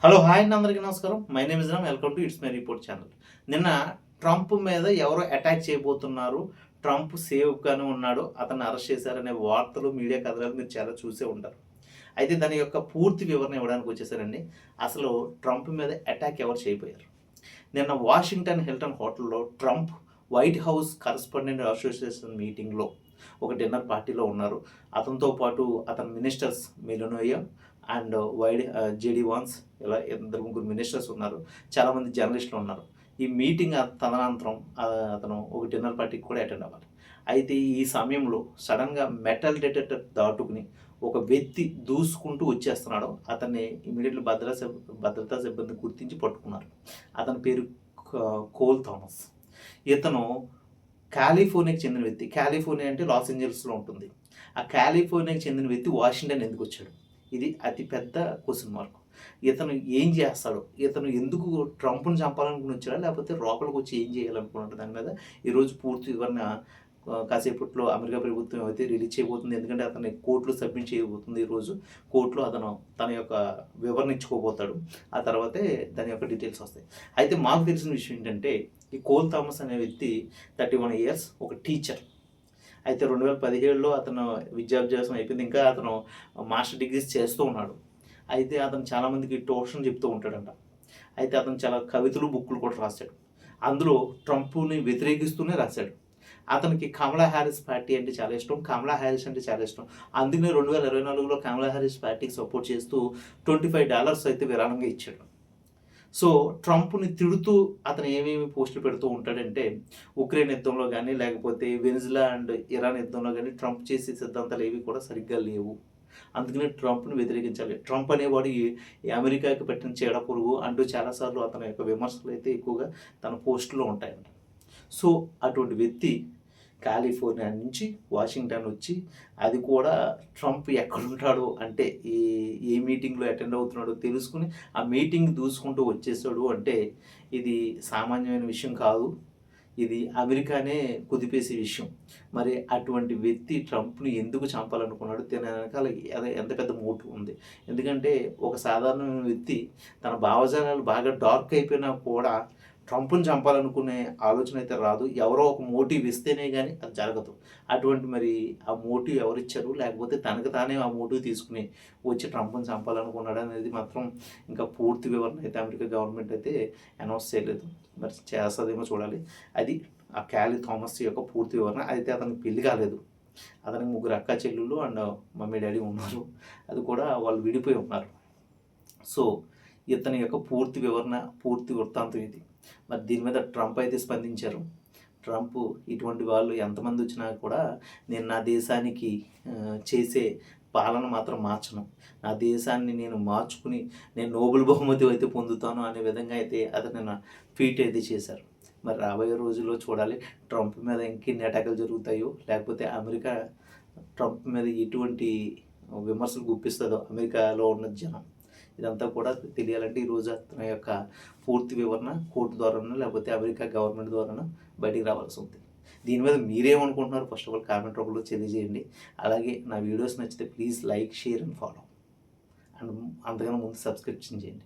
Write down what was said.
Hello hi అండి, అందరికీ నమస్కారం. My name is Ram. Welcome to it's my report channel. నిన్న ట్రంప్ మీద ఎవరో అటాక్ చేయబోతున్నారు, ట్రంప్ సేఫ్గానే ఉన్నాడు, అతన్ని అరెస్ట్ చేశారనే వార్తలు, మీడియా కథనాలు మీరు చాలా చూసే ఉంటారు. అయితే దాని యొక్క పూర్తి వివరణ ఇవ్వడానికి వచ్చేసారండి. అసలు ట్రంప్ మీద అటాక్ ఎవరు చేయబోయారు? నిన్న వాషింగ్టన్ హిల్టన్ హోటల్లో Trump white house correspondent association మీటింగ్లో ఒక డిన్నర్ పార్టీలో ఉన్నారు. అతనితో పాటు అతని మినిస్టర్స్ మెలనోయా అండ్ జేడీ వాన్స్, ఇలా ఇద్దరు ముగ్గురు మినిస్టర్స్ ఉన్నారు. చాలామంది జర్నలిస్టులు ఉన్నారు. ఈ మీటింగ్ తదనంతరం అతను ఒక డిన్నర్ పార్టీకి కూడా అటెండ్ అవ్వాలి. అయితే ఈ సమయంలో సడన్గా మెటల్ డిటెక్టర్ దాటుకుని ఒక వ్యక్తి దూసుకుంటూ వచ్చేస్తున్నాడు. అతన్ని ఇమీడియట్లీ భద్రతా సిబ్బంది గుర్తించి పట్టుకున్నారు. అతని పేరు కోల్ థామస్. ఇతను కాలిఫోర్నియాకి చెందిన వ్యక్తి. కాలిఫోర్నియా అంటే లాస్ ఏంజల్స్లో ఉంటుంది. ఆ కాలిఫోర్నియాకి చెందిన వ్యక్తి వాషింగ్టన్ ఎందుకు వచ్చాడు? ఇది అతిపెద్ద క్వశ్చన్ మార్క్. ఇతను ఏం చేస్తాడు? ఇతను ఎందుకు ట్రంప్ను చంపాలనుకుని వచ్చాడా, లేకపోతే లోపలికి వచ్చి ఏం చేయాలనుకున్నాడు? దాని మీద ఈరోజు పూర్తి వివరణ కాసేపట్లో అమెరికా ప్రభుత్వం అయితే రిలీజ్ చేయబోతుంది. ఎందుకంటే అతన్ని కోర్టులో సబ్మిట్ చేయబోతుంది. ఈరోజు కోర్టులో అతను తన యొక్క వివరణ ఇచ్చుకోబోతాడు. ఆ తర్వాతే దాని యొక్క డీటెయిల్స్ వస్తాయి. అయితే మాకు తెలిసిన విషయం ఏంటంటే, ఈ కోల్ థామస్ అనే వ్యక్తి 31 ఇయర్స్, ఒక టీచర్. అయితే 2017లో అతను విద్యాభ్యాసం అయిపోయింది. ఇంకా అతను మాస్టర్ డిగ్రీస్ చేస్తూ ఉన్నాడు. అయితే అతను చాలామందికి ట్యూషన్ చెప్తూ ఉంటాడంట. అయితే అతను చాలా కవితలు, బుక్కులు కూడా రాశాడు. అందులో ట్రంప్ని వ్యతిరేకిస్తూనే రాశాడు. అతనికి కమలా హ్యారిస్ పార్టీ అంటే చాలా ఇష్టం, కమలా హ్యారిస్ అంటే చాలా ఇష్టం. అందుకనే 2024లో కమలా హ్యారిస్ పార్టీకి సపోర్ట్ చేస్తూ $25 అయితే విరాళంగా ఇచ్చాడు. సో ట్రంప్ని తిడుతూ అతను ఏమేమి పోస్టులు పెడుతూ ఉంటాడంటే, ఉక్రెయిన్ యుద్ధంలో కానీ, లేకపోతే వెనిజులా అండ్ ఇరాన్ యుద్ధంలో కానీ ట్రంప్ చేసే సిద్ధాంతాలు ఏవి కూడా సరిగ్గా లేవు. అందుకనే ట్రంప్ని వ్యతిరేకించాలి. ట్రంప్ అనేవాడు ఈ అమెరికాకి పెట్టిన చీడ పురుగు అంటూ చాలాసార్లు అతని యొక్క విమర్శలు అయితే ఎక్కువగా తన పోస్టులో ఉంటాయంట. సో అటువంటి వ్యక్తి కాలిఫోర్నియా నుంచి వాషింగ్టన్ వచ్చి, అది కూడా ట్రంప్ ఎక్కడుంటాడో అంటే ఏ మీటింగ్లో అటెండ్ అవుతున్నాడో తెలుసుకుని ఆ మీటింగ్ దూసుకుంటూ వచ్చేసాడు అంటే ఇది సామాన్యమైన విషయం కాదు. ఇది అమెరికానే కుదిపేసే విషయం. మరి అటువంటి వ్యక్తి ట్రంప్ని ఎందుకు చంపాలనుకున్నాడు? తన వెనకాల ఎంత పెద్ద మోటివ్ ఉంది. ఎందుకంటే ఒక సాధారణమైన వ్యక్తి తన భావజాలాలు బాగా డార్క్ అయిపోయినా కూడా ట్రంప్ని చంపాలనుకునే ఆలోచన అయితే రాదు. ఎవరో ఒక మోటివ్ ఇస్తేనే కానీ అది జరగదు. అటువంటి మరి ఆ మోటివ్ ఎవరిచ్చారు? లేకపోతే తనకు తానే ఆ మోటివ్ తీసుకుని వచ్చి ట్రంప్ని చంపాలనుకున్నాడు అనేది మాత్రం ఇంకా పూర్తి వివరణ అయితే అమెరికా గవర్నమెంట్ అయితే అనౌన్స్ చేయలేదు. మరి చేస్తుందేమో చూడాలి. అది ఆ క్యాలీ థామస్ యొక్క పూర్తి వివరణ. అయితే అతనికి పెళ్లి కాలేదు. అతనికి 3 అక్క చెల్లెళ్ళు అండ్ మమ్మీ డాడీ ఉన్నారు. అది కూడా వాళ్ళు విడిపోయి ఉన్నారు. సో ఇతని యొక్క పూర్తి వివరణ, పూర్తి వృత్తాంతం ఇది. మరి దీని మీద ట్రంప్ అయితే స్పందించారు. ట్రంప్ ఇటువంటి వాళ్ళు ఎంతమంది వచ్చినా కూడా నేను నా దేశానికి చేసే పాలన మాత్రం మార్చను, నా దేశాన్ని నేను మార్చుకుని నేను నోబెల్ బహుమతి అయితే పొందుతాను అనే విధంగా అయితే అతను ట్వీట్ అయితే చేశారు. మరి రాబోయే రోజుల్లో చూడాలి ట్రంప్ మీద ఇంకెన్ని అటాకులు జరుగుతాయో, లేకపోతే అమెరికా ట్రంప్ మీద ఎటువంటి విమర్శలు గుప్పిస్తుందో అమెరికాలో ఉన్న జనం. ఇదంతా కూడా తెలియాలంటే ఈరోజు అతని యొక్క పూర్తి వివరణ కోర్టు ద్వారానో, లేకపోతే అమెరికా గవర్నమెంట్ ద్వారానో బయటికి రావాల్సి ఉంది. దీని మీద మీరేమనుకుంటున్నారు? ఫస్ట్ ఆఫ్ ఆల్ కామెంట్ రూపంలో తెలియజేయండి. అలాగే నా వీడియోస్ నచ్చితే please like, share and follow. And అంతకన్నా ముందు సబ్స్క్రిప్షన్ చేయండి.